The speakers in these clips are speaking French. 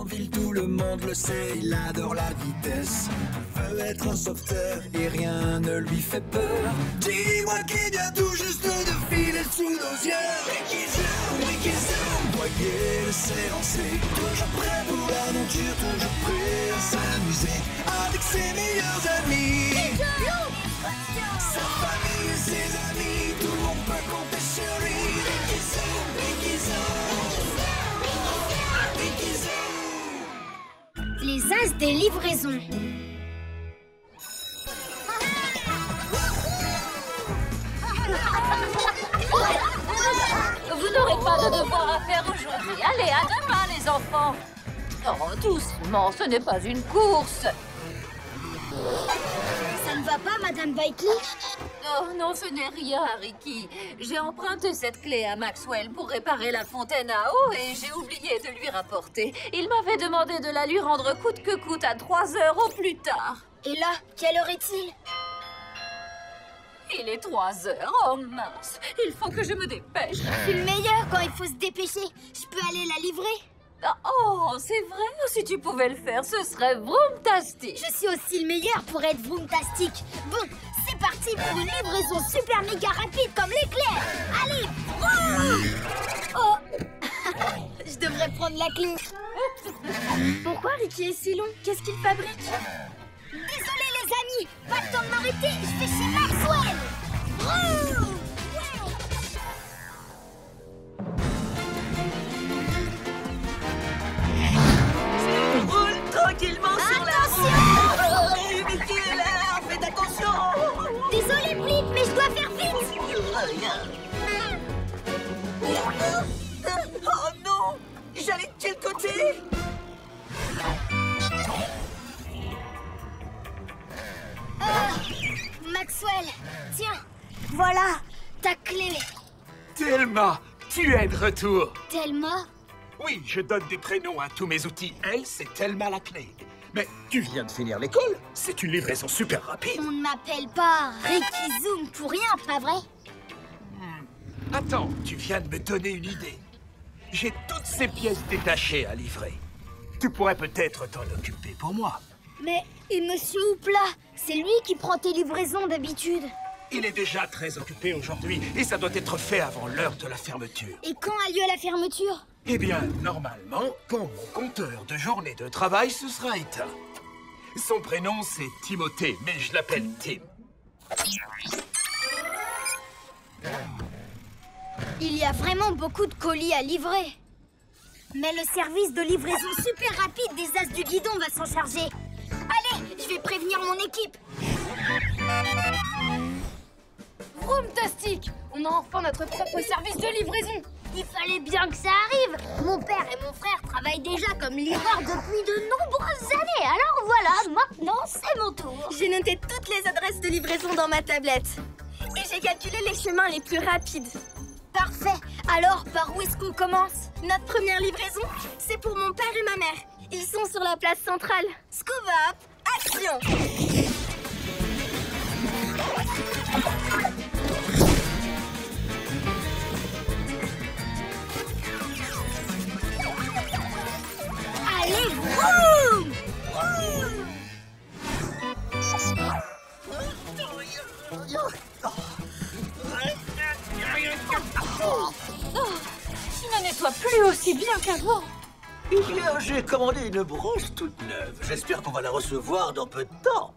en ville, tout le monde le sait, il adore la vitesse. Il veut être un sauveteur et rien ne lui fait peur. Dis-moi qui vient tout juste de filer sous nos yeux. Ricky Zoom, voyez s'élancer. Toujours prêt pour l'aventure, toujours prêt à s'amuser. Avec ses meilleurs amis, sa famille et ses amis, tout le monde peut compter sur lui. Ricky Zoom. Les as des livraisons. Vous n'aurez pas de devoir à faire aujourd'hui. Allez, à demain, les enfants. Oh, doucement, ce n'est pas une course. Ça ne va pas, Madame Whiteley? Oh non, ce n'est rien, Ricky. J'ai emprunté cette clé à Maxwell pour réparer la fontaine à eau et j'ai oublié de lui rapporter. Il m'avait demandé de la lui rendre coûte que coûte à 3 heures au plus tard. Et là, quelle heure est-il? Il est 3 heures, oh mince. Il faut que je me dépêche. Je suis le meilleur quand il faut se dépêcher. Je peux aller la livrer? Oh, c'est vrai. Si tu pouvais le faire, ce serait vroomtastique. Je suis aussi le meilleur pour être vroomtastique. Bon, c'est parti pour une livraison super méga rapide comme l'éclair. Allez, vroom! Oh, je devrais prendre la clé. Pourquoi Ricky est si long? Qu'est-ce qu'il fabrique? Désolé les amis, pas le temps de m'arrêter. Je vais chez Maxwell. Vroom! Roule tranquillement sur la route. Mickey est là, faites attention. Désolé Blip, mais je dois faire vite. Oh non, j'allais de quel côté? Maxwell, tiens, voilà ta clé. Thelma, tu es de retour. Thelma? Oui, je donne des prénoms à tous mes outils. Elle, c'est Thelma la clé. Mais tu viens de finir l'école. C'est une livraison super rapide. On ne m'appelle pas Ricky Zoom pour rien, pas vrai? Attends, tu viens de me donner une idée. J'ai toutes ces pièces détachées à livrer. Tu pourrais peut-être t'en occuper pour moi. Mais, et Monsieur Houpla, c'est lui qui prend tes livraisons d'habitude. Il est déjà très occupé aujourd'hui et ça doit être fait avant l'heure de la fermeture. Et quand a lieu la fermeture? Eh bien, normalement, quand mon compteur de journée de travail se sera éteint. Son prénom, c'est Timothée, mais je l'appelle Tim. Il y a vraiment beaucoup de colis à livrer. Mais le service de livraison super rapide des As du Guidon va s'en charger. Allez, je vais prévenir mon équipe. Vroomtastique! On a enfin notre propre service de livraison. Il fallait bien que ça arrive. Mon père et mon frère travaillent déjà comme livreurs depuis de nombreuses années. Alors voilà, maintenant c'est mon tour. J'ai noté toutes les adresses de livraison dans ma tablette. Et j'ai calculé les chemins les plus rapides. Parfait. Alors, par où est-ce qu'on commence? Notre première livraison, c'est pour mon père et ma mère. Ils sont sur la place centrale. Scuba Up, action! Allez, vroom! Tu ne nettoies plus aussi bien qu'avant. Eh bien, j'ai commandé une brosse toute neuve. J'espère qu'on va la recevoir dans peu de temps.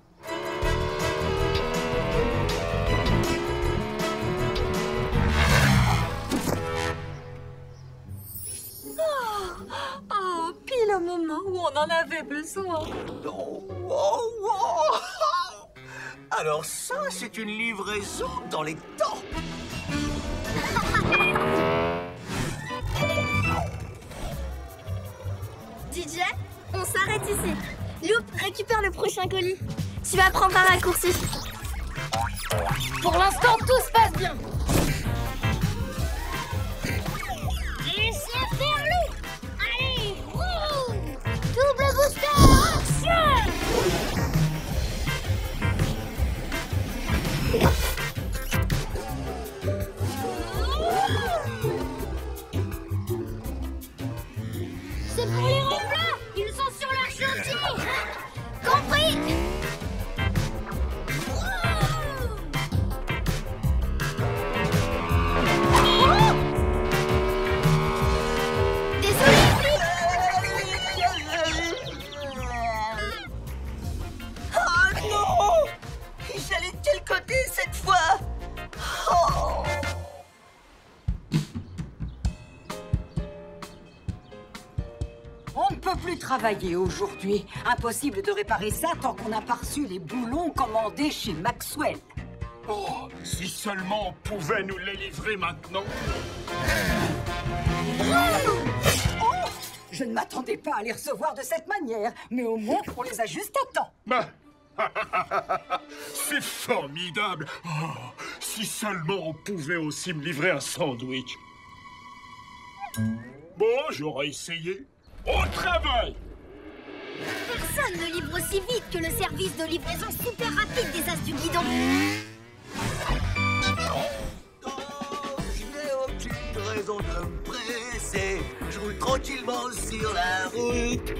Oh, pile au moment où on en avait besoin. Oh, oh, oh. Alors ça, c'est une livraison dans les temps. DJ, on s'arrête ici. Loop, récupère le prochain colis. Tu vas prendre un raccourci. Pour l'instant, tout se passe bien. Laissez faire lui. Allez, vroom! Double booster, action! C'est pour les remplats. peux plus travailler aujourd'hui. Impossible de réparer ça tant qu'on n'a pas reçu les boulons commandés chez Maxwell. Oh, si seulement on pouvait nous les livrer maintenant. Oh, je ne m'attendais pas à les recevoir de cette manière, mais au moins on les a juste à temps. Bah. C'est formidable. Oh, si seulement on pouvait aussi me livrer un sandwich. Bon, j'aurais essayé. Au travail! Personne ne livre aussi vite que le service de livraison super rapide des As du Guidon. Oh, je n'ai aucune raison de me presser. Je roule tranquillement sur la route.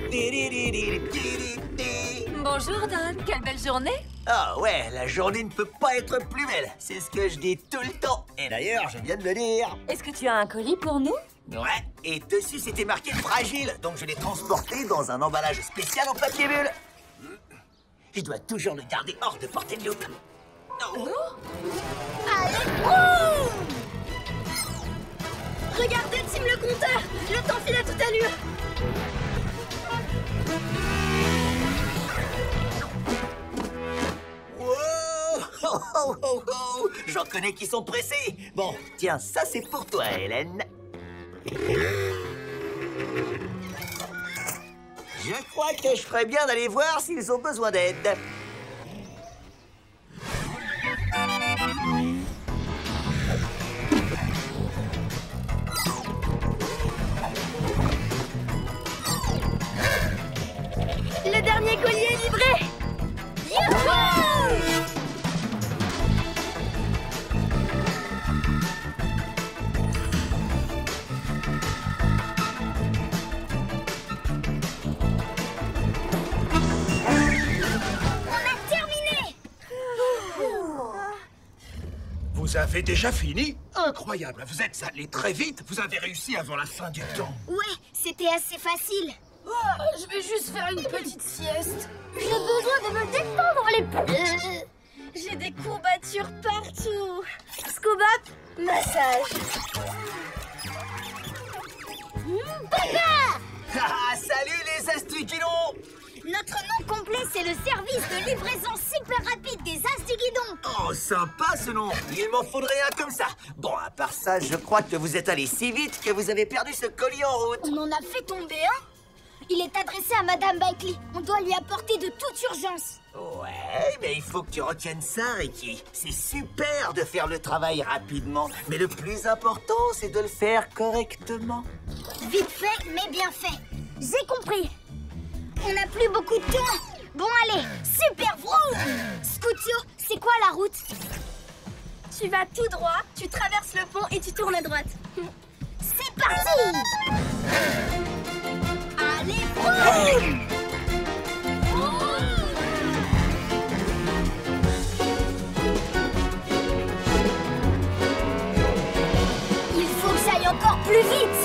Bonjour, Don. Quelle belle journée. Ah ouais, la journée ne peut pas être plus belle. C'est ce que je dis tout le temps. Et d'ailleurs, je viens de le dire. Est-ce que tu as un colis pour nous? Ouais, et dessus c'était marqué fragile, donc je l'ai transporté dans un emballage spécial en papier bulle. Je dois toujours le garder hors de portée de loupe. Oh. Allez, boum! Regardez, Tim, le compteur. Le temps file à toute allure. Wow! Oh, oh, oh, oh. J'en connais qui sont pressés. Bon, tiens, ça c'est pour toi, Hélène. Je crois que je ferais bien d'aller voir s'ils ont besoin d'aide. Le dernier collier est livré. Youhou! Vous avez déjà fini? Incroyable, vous êtes allé très vite. Vous avez réussi avant la fin du temps. Ouais, c'était assez facile. Je vais juste faire une petite sieste. J'ai besoin de me détendre les... J'ai des courbatures partout. Scoobop, massage. Papa! Ah, salut les As du Guidon! Notre nom complet, c'est le service de livraison super rapide des As du Guidon. Oh, sympa ce nom! Il m'en faudrait un comme ça. Bon, à part ça, je crois que vous êtes allé si vite que vous avez perdu ce colis en route. On en a fait tomber un. Il est adressé à Madame Bakley. On doit lui apporter de toute urgence. Ouais, mais il faut que tu retiennes ça, Ricky. C'est super de faire le travail rapidement, mais le plus important, c'est de le faire correctement. Vite fait, mais bien fait. J'ai compris. On n'a plus beaucoup de temps. Bon, allez, super vroom! Scootio, c'est quoi la route? Tu vas tout droit, tu traverses le pont et tu tournes à droite. C'est parti! Allez, vroom! Il faut que j'aille encore plus vite!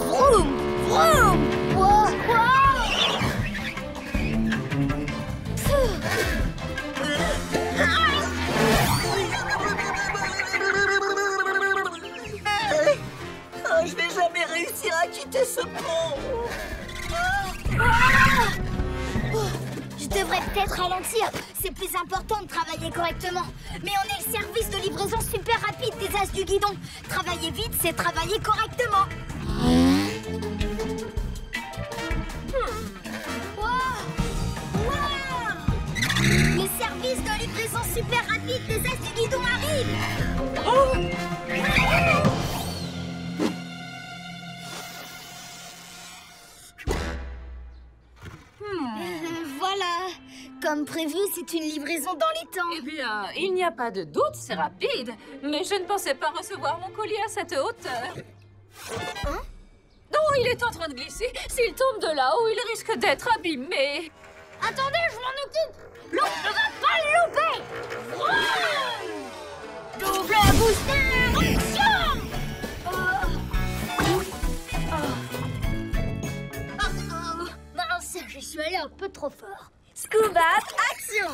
Vroom! Vroom! Wow, Oh, je vais jamais réussir à quitter ce pont. Je devrais peut-être ralentir. C'est plus important de travailler correctement. Mais on est le service de livraison super rapide des As du Guidon. Travailler vite, c'est travailler correctement. Les services de livraison super rapide des As du Guidon arrivent. Voilà. Comme prévu, c'est une livraison dans les temps. Eh bien, il n'y a pas de doute, c'est rapide. Mais je ne pensais pas recevoir mon colis à cette hauteur. Hein? Non, il est en train de glisser. S'il tombe de là-haut, il risque d'être abîmé. Attendez, je m'en occupe. L'autre ne va pas le louper. Double booster, action! Mince, je suis allée un peu trop fort. Scoobop, action!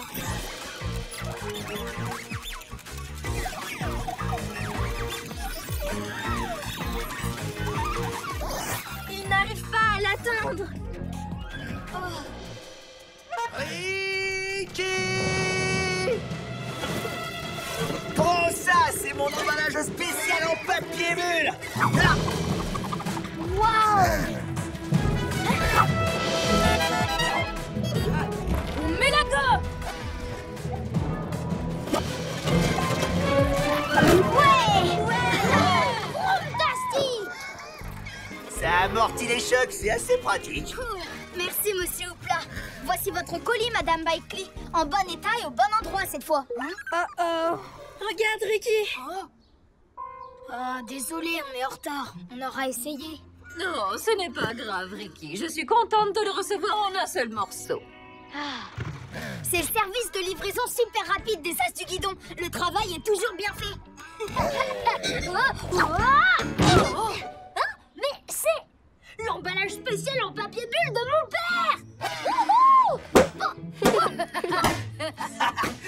mon emballage spécial en papier bulle. On met la gomme. Fantastique! Ça amortit les chocs, c'est assez pratique. Merci, monsieur Hoopla. Voici votre colis, Madame Bikely. En bon état et au bon endroit cette fois. Regarde, Ricky. Ah, désolé, on est en retard. On aura essayé. Non, ce n'est pas grave, Ricky. Je suis contente de le recevoir en un seul morceau. C'est le service de livraison super rapide des As du Guidon. Le travail est toujours bien fait. Mais c'est l'emballage spécial en papier bulle de mon père.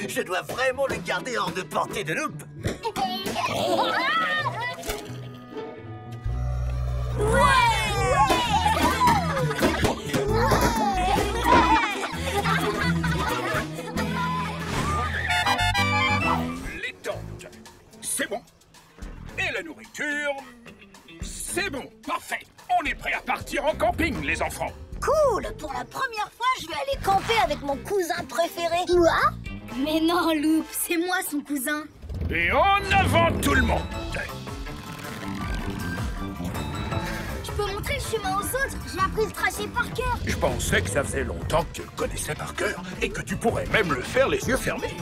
Je dois vraiment le garder hors de portée de loupe. Les tanks, c'est bon. Et la nourriture, c'est bon. Parfait. On est prêt à partir en camping, les enfants. Cool! Pour la première fois, je vais aller camper avec mon cousin préféré. Quoi? Mais non, Loop, c'est moi son cousin. Et en avant tout le monde. Je peux montrer le chemin aux autres? J'ai appris le tracé par cœur. Je pensais que ça faisait longtemps que tu le connaissais par cœur et que tu pourrais même le faire les yeux fermés.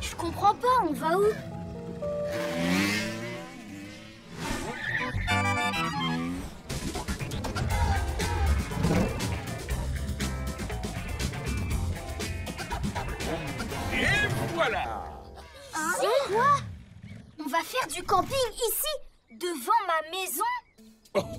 Je comprends pas, on va où? Et voilà. C'est quoi? On va faire du camping ici, devant ma maison?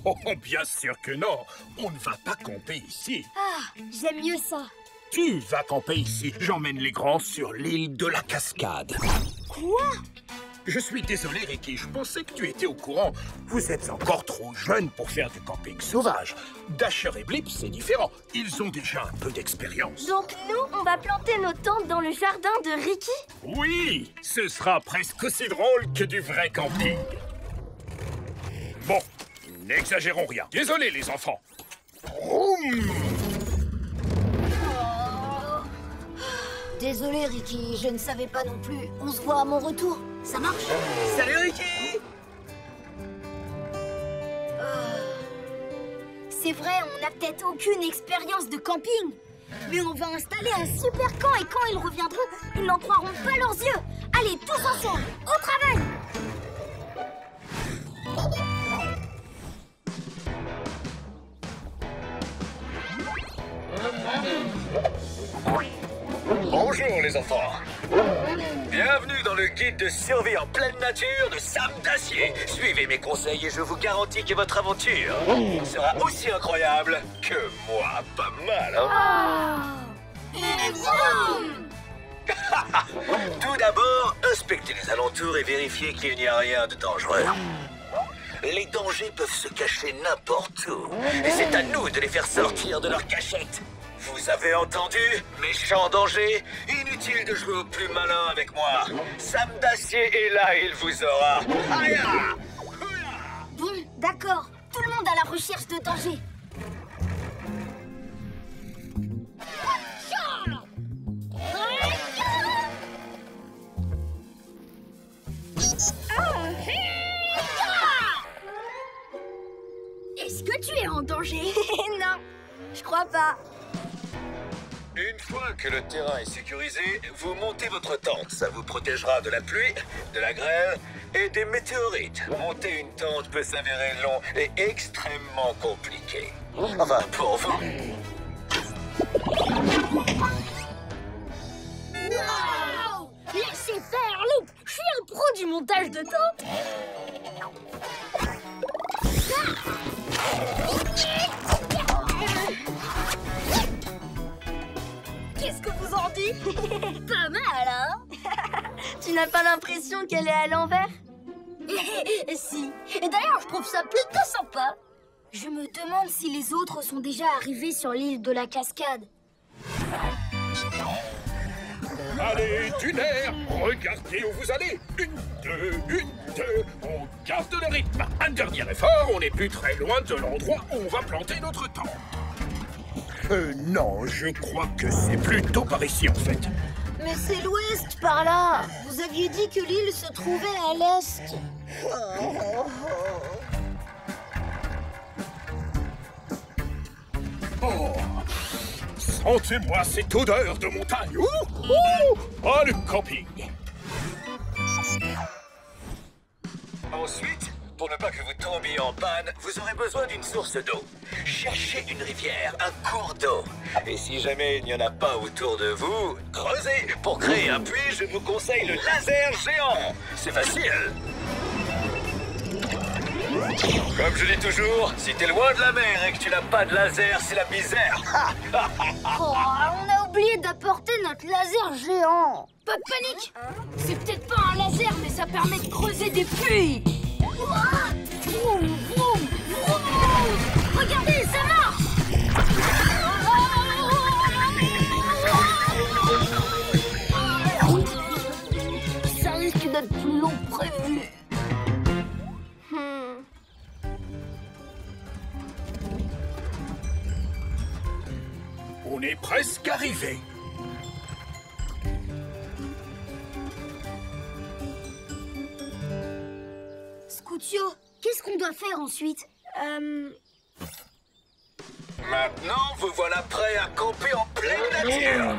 Oh, bien sûr que non. On ne va pas camper ici. Ah, j'aime mieux ça. Tu vas camper ici. J'emmène les grands sur l'île de la Cascade. Quoi? Je suis désolé, Ricky. Je pensais que tu étais au courant. Vous êtes encore trop jeune pour faire du camping sauvage. Dasher et Blip, c'est différent. Ils ont déjà un peu d'expérience. Donc nous, on va planter nos tentes dans le jardin de Ricky? Oui, ce sera presque aussi drôle que du vrai camping. Bon, n'exagérons rien. Désolé, les enfants. Désolé, Ricky, je ne savais pas non plus. On se voit à mon retour. Ça marche? Salut, Ricky. C'est vrai, on n'a peut-être aucune expérience de camping. Mais on va installer un super camp et quand ils reviendront, ils n'en croiront pas leurs yeux. Allez, tous ensemble, au travail! Bonjour les enfants. Bienvenue dans le guide de survie en pleine nature de Sam Dacier. Suivez mes conseils et je vous garantis que votre aventure sera aussi incroyable que moi. Pas mal, hein? Tout d'abord, inspectez les alentours et vérifiez qu'il n'y a rien de dangereux. Les dangers peuvent se cacher n'importe où. Et c'est à nous de les faire sortir de leur cachette. Vous avez entendu? Méchant danger. Inutile de jouer au plus malin avec moi. Sam Dacier est là et il vous aura. Aïe! Bon, d'accord. Tout le monde à la recherche de danger. Est-ce que tu es en danger? Non, je crois pas. Une fois que le terrain est sécurisé, vous montez votre tente. Ça vous protégera de la pluie, de la grêle et des météorites. Monter une tente peut s'avérer long et extrêmement compliqué. Enfin, pour vous. Wow! Laissez faire, Loop! Je suis un pro du montage de tente! Qu'est-ce que vous en dites? Pas mal, hein? Tu n'as pas l'impression qu'elle est à l'envers? Si. Et d'ailleurs, je trouve ça plutôt sympa. Je me demande si les autres sont déjà arrivés sur l'île de la Cascade. Allez, d'une air, regardez où vous allez. 1, 2, 1, 2. On garde le rythme. Un dernier effort, on n'est plus très loin de l'endroit où on va planter notre tente. Non, je crois que c'est plutôt par ici en fait. Mais c'est l'ouest par là. Vous aviez dit que l'île se trouvait à l'est. Oh, sentez-moi cette odeur de montagne. Oh, le camping. Ensuite, pour ne pas que vous tombiez en panne, vous aurez besoin d'une source d'eau. Cherchez une rivière, un cours d'eau. Et si jamais il n'y en a pas autour de vous, creusez. Pour créer un puits, je vous conseille le laser géant. C'est facile. Comme je dis toujours, si t'es loin de la mer et que tu n'as pas de laser, c'est la misère. Oh, on a oublié d'apporter notre laser géant. Pas de panique. C'est peut-être pas un laser, mais ça permet de creuser des puits. Vroom, vroom, vroom. Regardez, ça marche. Ça risque d'être plus long que prévu. On est presque arrivé. Scoutio, qu'est-ce qu'on doit faire ensuite? Maintenant, vous voilà prêt à camper en pleine nature.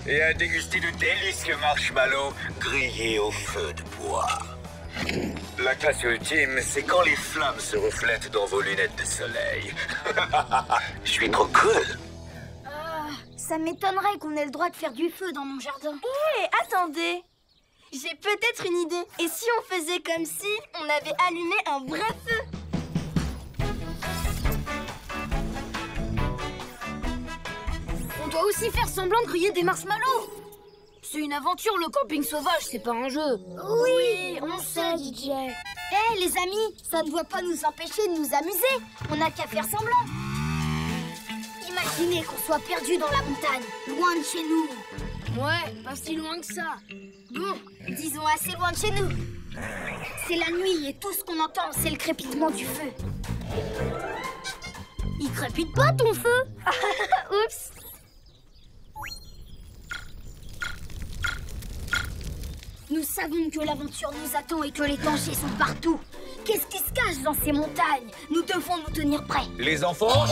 Et à déguster de délicieux marshmallows grillés au feu de bois. La classe ultime, c'est quand les flammes se reflètent dans vos lunettes de soleil. Je suis trop cool. Ça m'étonnerait qu'on ait le droit de faire du feu dans mon jardin. Hé, attendez. J'ai peut-être une idée. Et si on faisait comme si on avait allumé un vrai feu? On doit aussi faire semblant de griller des marshmallows. C'est une aventure, le camping sauvage, c'est pas un jeu. Oui, on sait, DJ. Hé, les amis, ça ne doit pas nous empêcher de nous amuser. On n'a qu'à faire semblant. Imaginez qu'on soit perdu dans la montagne, loin de chez nous. Ouais, pas si loin que ça. Bon, disons assez loin de chez nous. C'est la nuit et tout ce qu'on entend, c'est le crépitement du feu. Il crépite pas ton feu? Oups. Nous savons que l'aventure nous attend et que les dangers sont partout. Qu'est-ce qui se cache dans ces montagnes? Nous devons nous tenir prêts. Les enfants?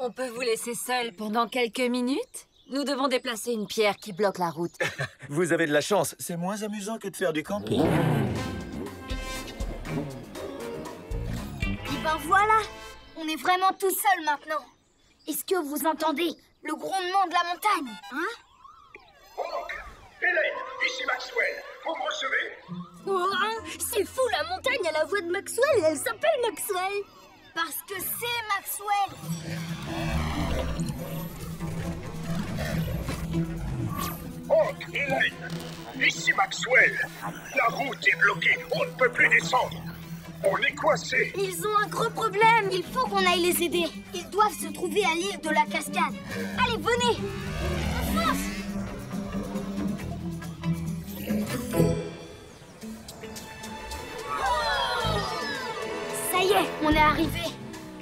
On peut vous laisser seul pendant quelques minutes? Nous devons déplacer une pierre qui bloque la route. Vous avez de la chance. C'est moins amusant que de faire du camping. Et ben voilà, on est vraiment tout seul maintenant. Est-ce que vous entendez le grondement de la montagne, hein? Hélène, ici Maxwell. Vous me recevez? Oh, c'est fou, la montagne a la voix de Maxwell et elle s'appelle Maxwell. Parce que c'est Maxwell. Oh, Hélène, ici Maxwell. La route est bloquée, on ne peut plus descendre. On est coincé. Ils ont un gros problème. Il faut qu'on aille les aider. Ils doivent se trouver à l'île de la cascade. Allez, venez. On fonce. Ça y est, on est arrivé.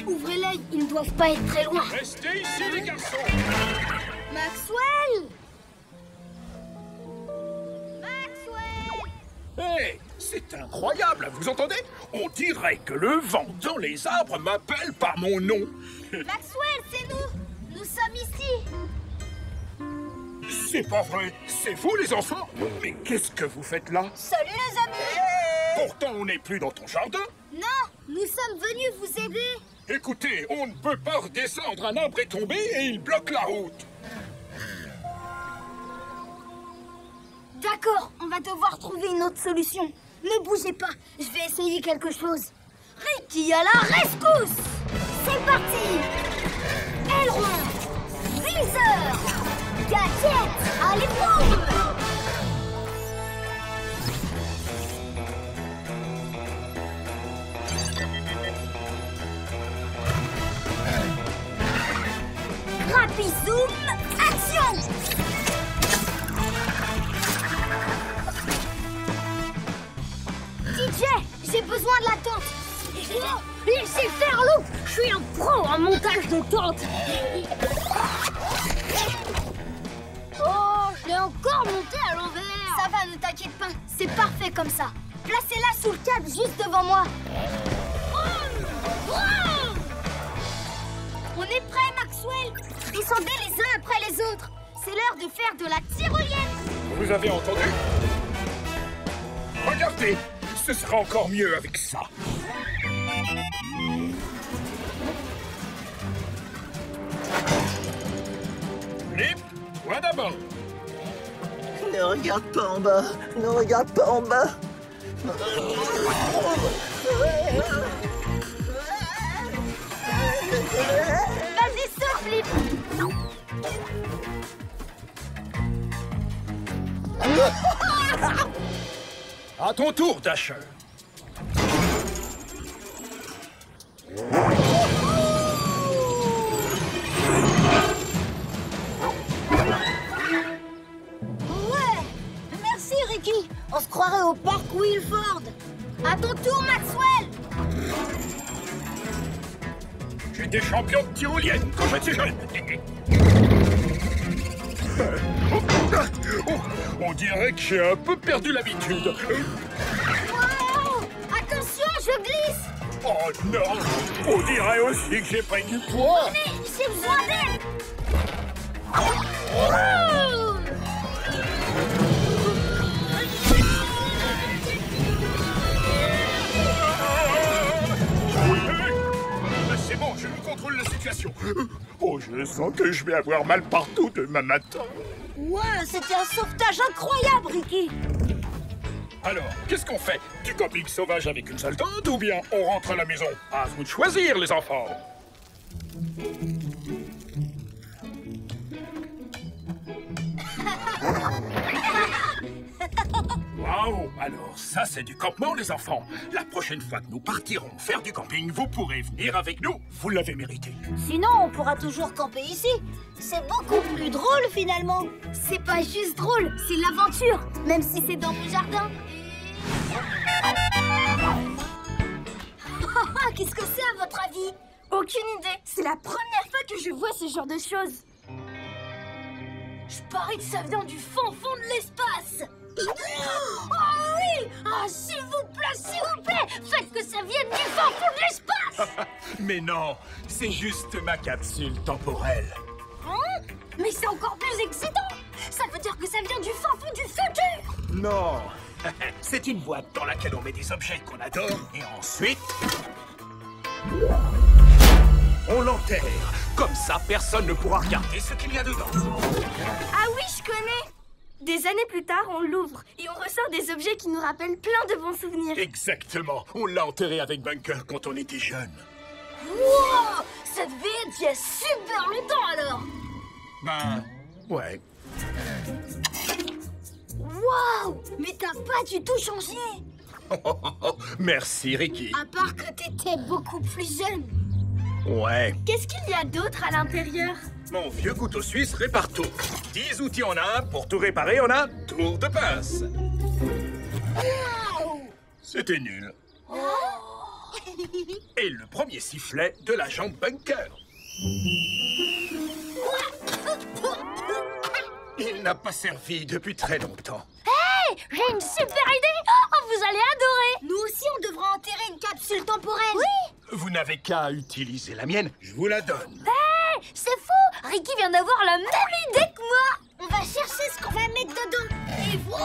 Ouvrez l'œil, ils ne doivent pas être très loin. Restez ici, les garçons. Maxwell! Hé, c'est incroyable, vous entendez? On dirait que le vent dans les arbres m'appelle par mon nom. Maxwell, c'est nous. Nous sommes ici. C'est pas vrai, c'est vous les enfants? Mais qu'est-ce que vous faites là? Salut les amis. Pourtant, on n'est plus dans ton jardin. Non, nous sommes venus vous aider. Écoutez, on ne peut pas redescendre, un arbre est tombé et il bloque la route. D'accord, on va devoir trouver une autre solution. Ne bougez pas, je vais essayer quelque chose. Ricky à la rescousse! C'est parti! Aileron! Viseur! Gadget! Allez, boum! Rapizoom, action! Ok, j'ai besoin de la tente. Laissez faire, Lou. Je suis un pro en montage de tente. Oh, je l'ai encore monté à l'envers. Ça va, ne t'inquiète pas. C'est parfait comme ça. Placez-la sous le câble juste devant moi. On est prêts, Maxwell. Descendez les uns après les autres. C'est l'heure de faire de la tyrolienne. Vous avez entendu? Regardez, ce sera encore mieux avec ça. Flip, toi d'abord. Ne regarde pas en bas. Ne regarde pas en bas. Vas-y, saute, Flip. À ton tour, Dasher. Ouais. Merci, Ricky. On se croirait au parc Wilford. À ton tour, Maxwell. J'étais champion de tyrolienne quand j'étais jeune. On dirait que j'ai un peu perdu l'habitude. Wow. Attention, je glisse. Oh non! On dirait aussi que j'ai pris du poids. Mais j'ai besoin d'aide. Wow. C'est bon, je contrôle la situation. Oh, je sens que je vais avoir mal partout demain matin. Wow, c'était un sauvetage incroyable, Ricky. Alors, qu'est-ce qu'on fait? Du camping sauvage avec une seule tente ou bien on rentre à la maison? À vous de choisir, les enfants. Waouh! Alors ça, c'est du campement, les enfants. La prochaine fois que nous partirons faire du camping, vous pourrez venir avec nous. Vous l'avez mérité. Sinon, on pourra toujours camper ici. C'est beaucoup plus drôle, finalement. C'est pas juste drôle, c'est l'aventure. Même si c'est dans mon jardin. Qu'est-ce que c'est, à votre avis? Aucune idée. C'est la première fois que je vois ce genre de choses. Je parie que ça vient du fond de l'espace. Oh oui! Ah, s'il vous plaît, faites que ça vienne du fond de l'espace. Mais non, c'est juste ma capsule temporelle. Hein? Mais c'est encore plus excitant. Ça veut dire que ça vient du fond du futur. Non, c'est une boîte dans laquelle on met des objets qu'on adore et ensuite on l'enterre. Comme ça, personne ne pourra regarder ce qu'il y a dedans. Ah oui, je connais. Des années plus tard, on l'ouvre et on ressort des objets qui nous rappellent plein de bons souvenirs. Exactement. On l'a enterré avec Bunker quand on était jeunes. Wow! Ça devait être il y a super longtemps alors. Ben, ouais. Waouh! Mais t'as pas du tout changé. Merci, Ricky. À part que t'étais beaucoup plus jeune. Ouais. Qu'est-ce qu'il y a d'autre à l'intérieur? Mon vieux couteau suisse répare tout. 10 outils en un. Pour tout réparer, on a un tour de pince. C'était nul. Et le premier sifflet de l'agent Bunker. Il n'a pas servi depuis très longtemps. Hey! J'ai une super idée! Oh, vous allez adorer! Nous aussi, on devra enterrer une capsule temporelle. Oui! Vous n'avez qu'à utiliser la mienne. Je vous la donne. Hey! C'est fou! Ricky vient d'avoir la même idée que moi! On va chercher ce qu'on va mettre dedans. Et vroom!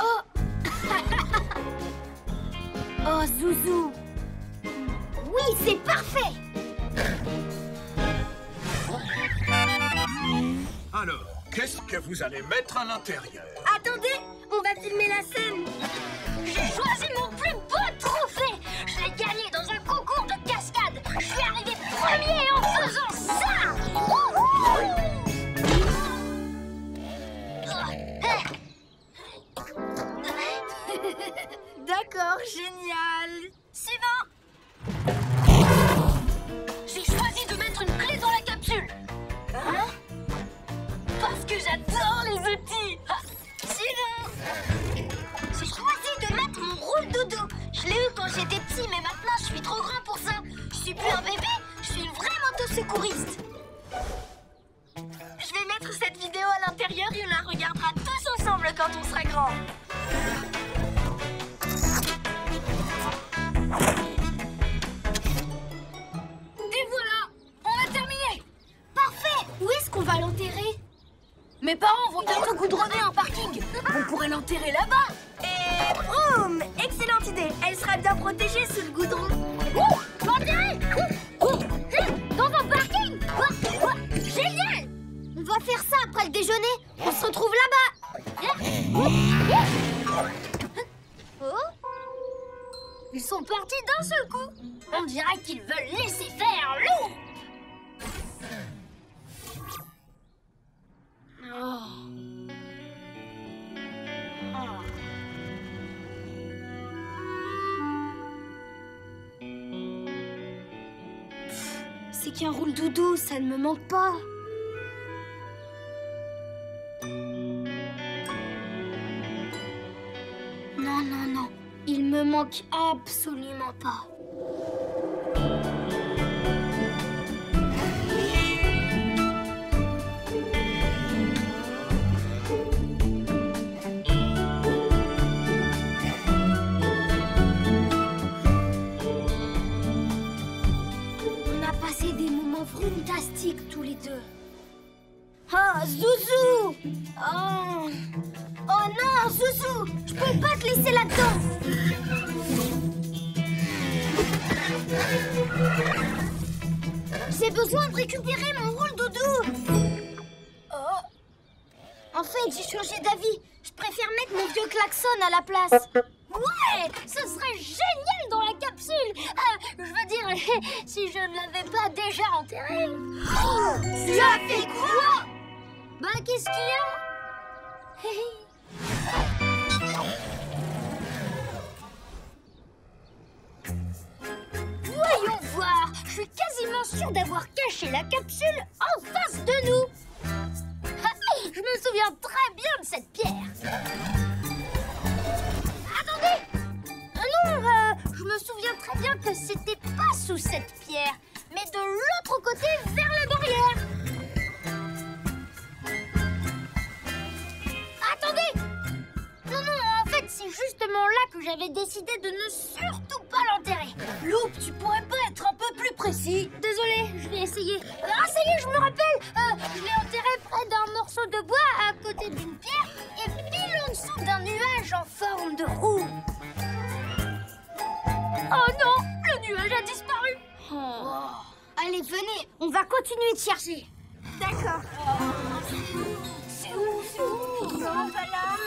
Oh! Oh, Zouzou! Oui, c'est parfait! Alors, qu'est-ce que vous allez mettre à l'intérieur? Attendez, on va filmer la scène. J'ai choisi mon plus beau trophée! Je l'ai gagné dans un concours de cascade! Je suis arrivé premier en faisant ça! Wouhou! D'accord, génial. Suivant. J'ai choisi de mettre une clé dans la capsule. Hein? Parce que j'adore les outils. Suivant. J'ai choisi de mettre mon roule doudou. Je l'ai eu quand j'étais petit, mais maintenant je suis trop grand pour ça. Je suis plus un bébé, je suis une vraie moto-secouriste. Je vais mettre cette vidéo à l'intérieur et on la regardera tous ensemble quand on sera grand. Et voilà, on a terminé. Parfait. Où est-ce qu'on va l'enterrer? Mes parents vont bientôt goudronner un parking. On pourrait l'enterrer là-bas. Et boum! Excellente idée. Elle sera bien protégée sous le goudron. L'enterrer. Dans un parking. Génial. On va faire ça après le déjeuner. On se retrouve là-bas. Oh. Ils sont partis d'un seul coup. On dirait qu'ils veulent laisser faire l'eau. C'est qu'un roule doudou, ça ne me manque pas. Non, non, non. Il me manque absolument pas. On a passé des moments fantastiques tous les deux. Ah, Zouzou! Oh non, Zouzou! Je peux pas te laisser là-dedans! J'ai besoin de récupérer mon roule doudou! Oh. En fait, j'ai changé d'avis. Je préfère mettre mon vieux klaxon à la place. Ouais! Ce serait génial dans la capsule! Je veux dire, si je ne l'avais pas déjà enterré. Oh, tu as fait quoi? Bah, qu'est-ce qu'il y a? Voyons voir. Je suis quasiment sûre d'avoir caché la capsule en face de nous. Je me souviens très bien de cette pierre. Attendez! Non, je me souviens très bien que c'était pas sous cette pierre, mais de l'autre côté vers la barrière. Attendez! Non, en fait, c'est justement là que j'avais décidé de ne surtout pas l'enterrer. Loup, tu pourrais pas être un peu plus précis? Désolé, je vais essayer. Ah, ça y est, je me rappelle! Je l'ai enterré près d'un morceau de bois à côté d'une pierre et pile en dessous d'un nuage en forme de roue. Oh non! Le nuage a disparu! Oh. Allez, venez, on va continuer de chercher. D'accord. C'est où? Non, pas là.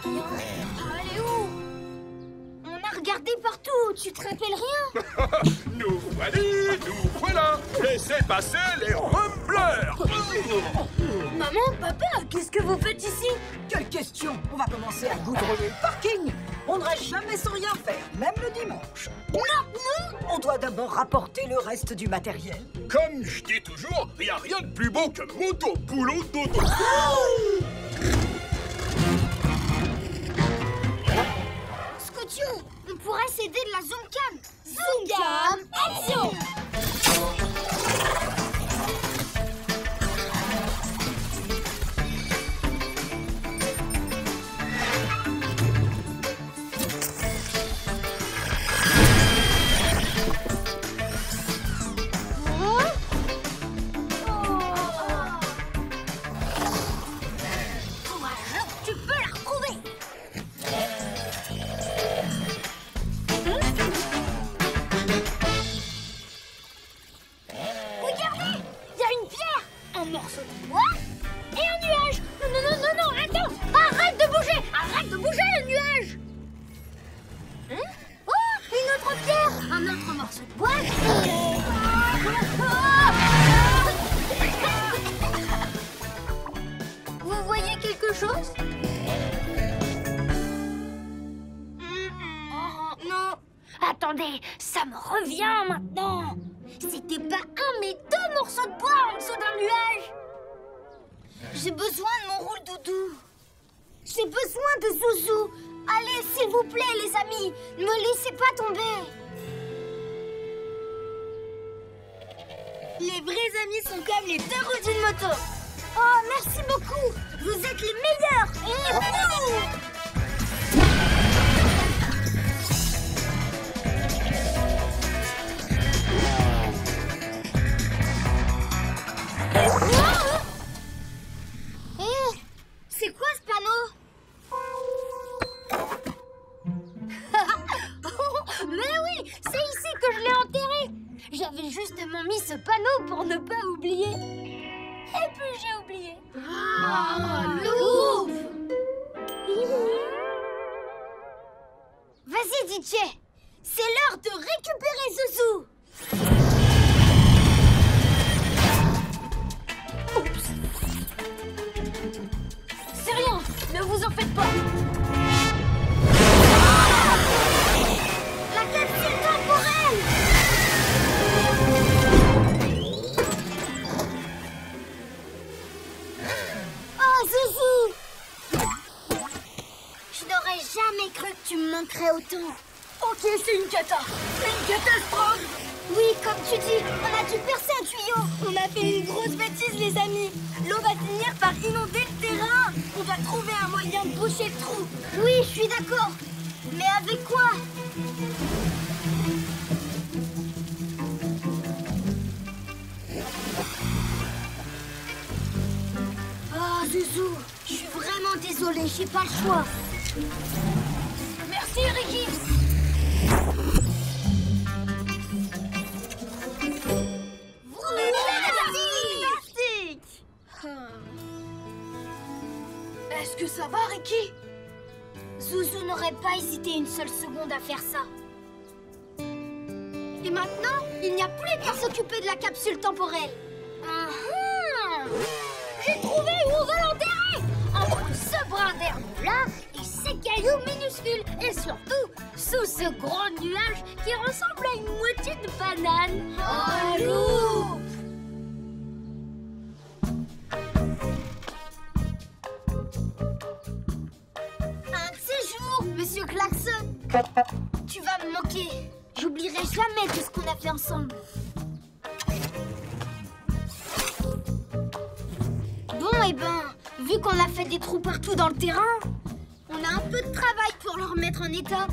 Non, rien. Elle est où? On a regardé partout, tu te rappelles rien? Nous voilà. Laissez passer les rumbleurs. Maman, papa, qu'est-ce que vous faites ici? Quelle question! On va commencer à goudronner le parking! On ne reste jamais sans rien faire, même le dimanche. Non! On doit d'abord rapporter le reste du matériel. Comme je dis toujours, il n'y a rien de plus beau que moto, boulot, dodo. Scoutio, on pourrait s'aider de la Zoom Cam. Zoom Cam, action! Tu peux la retrouver. Attendez, ça me revient maintenant. C'était pas un, mais 2 morceaux de bois en dessous d'un nuage. J'ai besoin de mon roule-doudou. J'ai besoin de Zouzou. Allez, s'il vous plaît, les amis, ne me laissez pas tomber. Les vrais amis sont comme les 2 roues d'une moto. Oh, merci beaucoup. Vous êtes les meilleurs. Et vous! C'est quoi ce panneau? Mais oui, c'est ici que je l'ai enterré. J'avais justement mis ce panneau pour ne pas oublier. Et puis j'ai oublié. Loup! Vas-y, DJ. C'est l'heure de récupérer Zouzou. C'est rien, ne vous en faites pas. La capsule temporelle. Oh, Zouzou. Je n'aurais jamais cru que tu me manquerais autant. Ok, c'est une cata. Une catastrophe. Oui, comme tu dis, on a dû percer un tuyau. On a fait une grosse bêtise, les amis. L'eau va finir par inonder le terrain. On va trouver un moyen de boucher le trou. Oui, je suis d'accord. Mais avec quoi? Oh, Zouzou, je suis vraiment désolée, j'ai pas le choix. Merci, Ricky. Est-ce que ça va, Ricky? Zouzou n'aurait pas hésité une seule seconde à faire ça. Et maintenant, il n'y a plus qu'à s'occuper de la capsule temporelle. J'ai trouvé où on va l'enterrer! Entre ce brin d'herbe-là et ces cailloux minuscules. Et surtout, sous ce gros nuage qui ressemble à une moitié de banane. Oh, loup! Un de ces jours, Monsieur Klaxon, tu vas me manquer. J'oublierai jamais tout ce qu'on a fait ensemble. Bon, eh ben, vu qu'on a fait des trous partout dans le terrain, on a un peu de travail pour le remettre en état.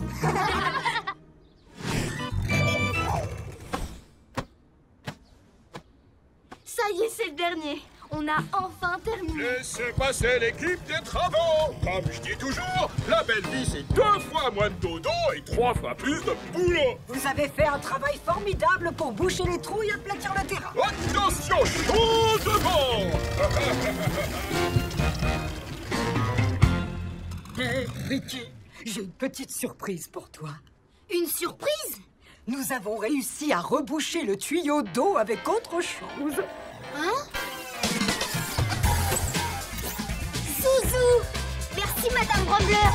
Ça y est, c'est le dernier. On a enfin terminé. Laissez passer l'équipe des travaux. Comme je dis toujours, la belle vie, c'est 2 fois moins de dodo et 3 fois plus de boulot. Vous avez fait un travail formidable pour boucher les trous et aplatir le terrain. Attention, chaud devant. Hé, Ricky, j'ai une petite surprise pour toi. Une surprise? Nous avons réussi à reboucher le tuyau d'eau avec autre chose. Hein? Zouzou! Merci, Madame Grumbler.